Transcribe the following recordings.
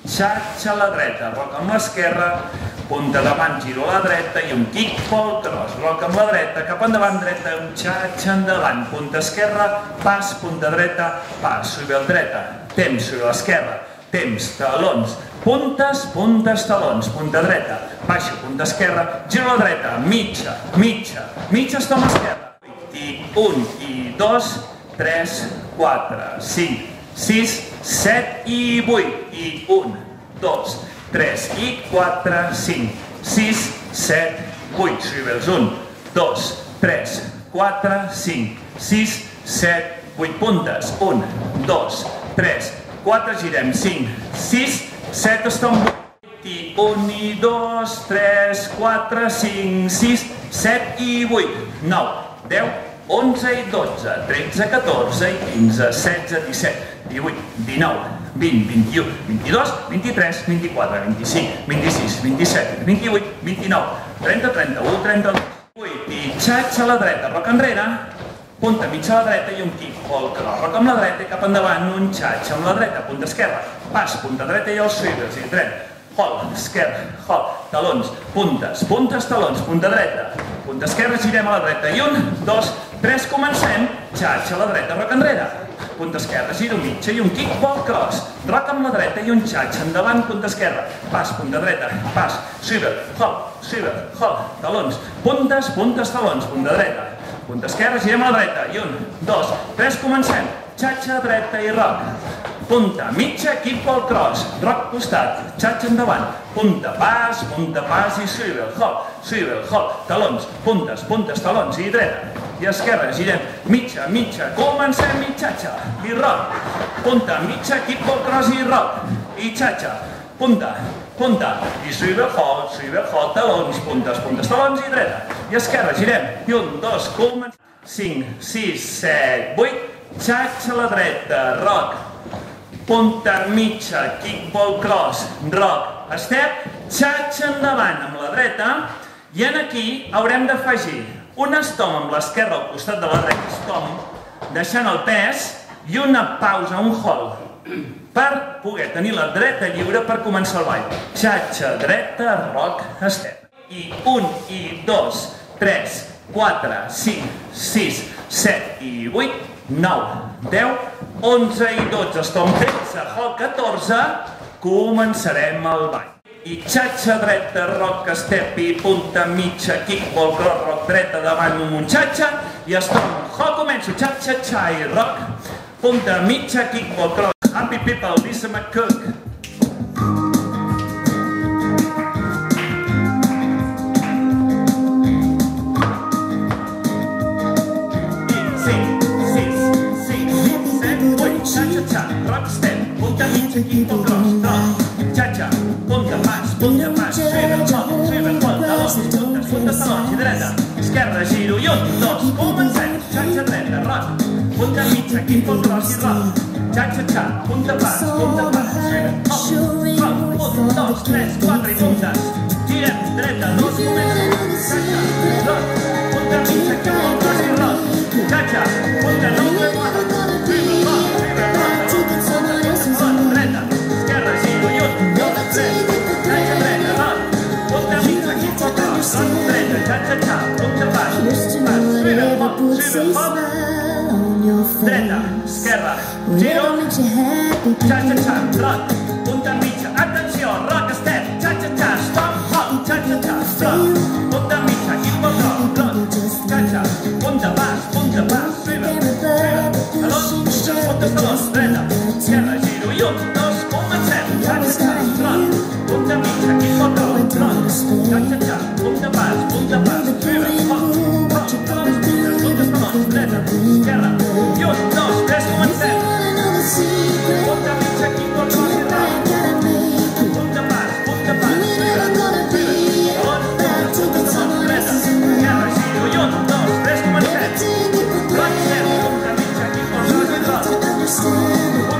xatxa a la dreta, roc amb l'esquerra, punta davant, giro a la dreta i un kick pel cross, roc amb la dreta, cap endavant, dreta, un xatxa endavant, punta esquerra, pas, punta dreta, pas, suïvel dreta, temps, suïvel esquerra, temps, talons, puntes, puntes, talons, punta dreta, baixo, punta esquerra, giro a la dreta, mitja, mitja, mitja estom esquerra, i 1, i 2, 3, 4, 5, 6, 7 i 8, i 1, 2, 3 i 4, 5, 6, 7, 8, suïvels, 1, 2, 3, 4, 5, 6, 7, 8 puntes, 1, 2, 3, 4, girem, 5, 6, 7, estom 8, i 1, i 2, 3, 4, 5, 6, 7 i 8, 9, 10, 11 i 12, 13, 14 i 15, 16, 17, 18, 19, 20, 21, 22, 23, 24, 25, 26, 27, 28, 29, 30, 31, 32, 8 i xatxa a la dreta, roc enrere, punta mitja a la dreta i un kick pel cross, roc amb la dreta i cap endavant, un xatxa amb la dreta, punta esquerra, pas, punta dreta i els suïvels, i dret, hol, esquerra, hol, talons, puntes, puntes, talons, punta dreta, punta esquerra, girem a la dreta, i 1, 2, 3, comencem, xatxa a la dreta, roc enrere, punta esquerra, giro mitja i un kick pel cross, roc amb la dreta i un xatxa endavant, punta esquerra, pas, punta dreta, pas, suïvel, hol, talons, puntes, puntes, talons, punta dreta, punta esquerra, girem a la dreta, i 1, 2, 3, comencem, xatxa dreta i roc, punta mitja, kick pel cross, roc costat, xatxa endavant, punta pas i suïvel, hol, talons, puntes, puntes, talons i dreta, i esquerra, girem, mitja, mitja, comencem i xatxa, i roc, punta mitja, kick pel cross i roc, i xatxa, punta, punta, i suïvel, hol, talons, puntes, puntes, talons i dreta, i esquerra, girem, i 1, 2, comencem, 5, 6, 7, 8, xatxa a la dreta, roc, punta mitja, kick pel cross, roc, step, xatxa endavant amb la dreta, i en aquí haurem d'afegir un estom amb l'esquerra al costat de la dreta, estom, deixant el pes, i una pausa, un hold, per poder tenir la dreta lliure per començar el ball. Xatxa, dreta, roc, step. I 1, i 2, 3, 4, 5, 6, 7 i 8, 9, 10, 11 i 12, estom 13, hold 14, començarem el ball. I xatxa dreta, roc, step, i punta mitja, kick, vol, roc, dreta, davant un xatxa, i estom, començo, xatxa, i roc, punta mitja, kick, vol, roc, happy people, Lisa McCook. Rock step, punta mitja, kick, vol, roc, xatxa, punta pas, suïvel, talons, puntes, talons i dreta, esquerra, giro, i 1, 2, comencem, xatxa dreta, roc, punta mitja, kick, vol, roc i roc, xatxa, punta pas, suïvel, roc, 1, 2, 3, 4 i puntes, girem, dreta, 2, comencem, xatxa, roc, punta mitja, kick, vol, roc i roc, xatxa, punta, 9, 4, dreta, esquerra, giro, xatxa, roc, punta mitja, atenció, roc, step, xatxa, stop, hop, xatxa, roc, punta mitja, kick, vol, roc, xatxa, punta pas, suïvel, talons, puntes, talons, dreta, esquerra, giro, i 1, 2, comencem, xatxa, roc, punta mitja, kick, vol, roc, xatxa, punta pas, suïvel, hop, talons, puntes, talons, dreta, esquerra, i 1, 2, 3, comencem, punta mitja, kick, vol, roc, i roc, punta pas, suïvel, talons, puntes, talons, dreta, esquerra, giro, i 1, 2, 3, comencem, roc, step, punta mitja, kick, vol, roc, i roc,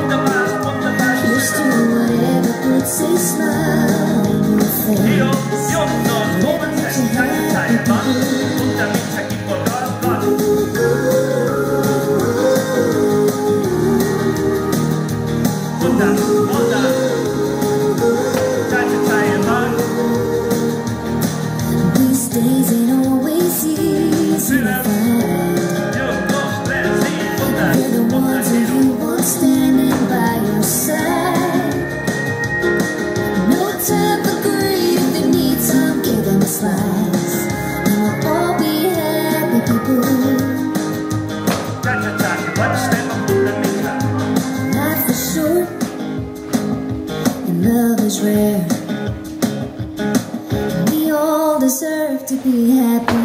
happy, happy.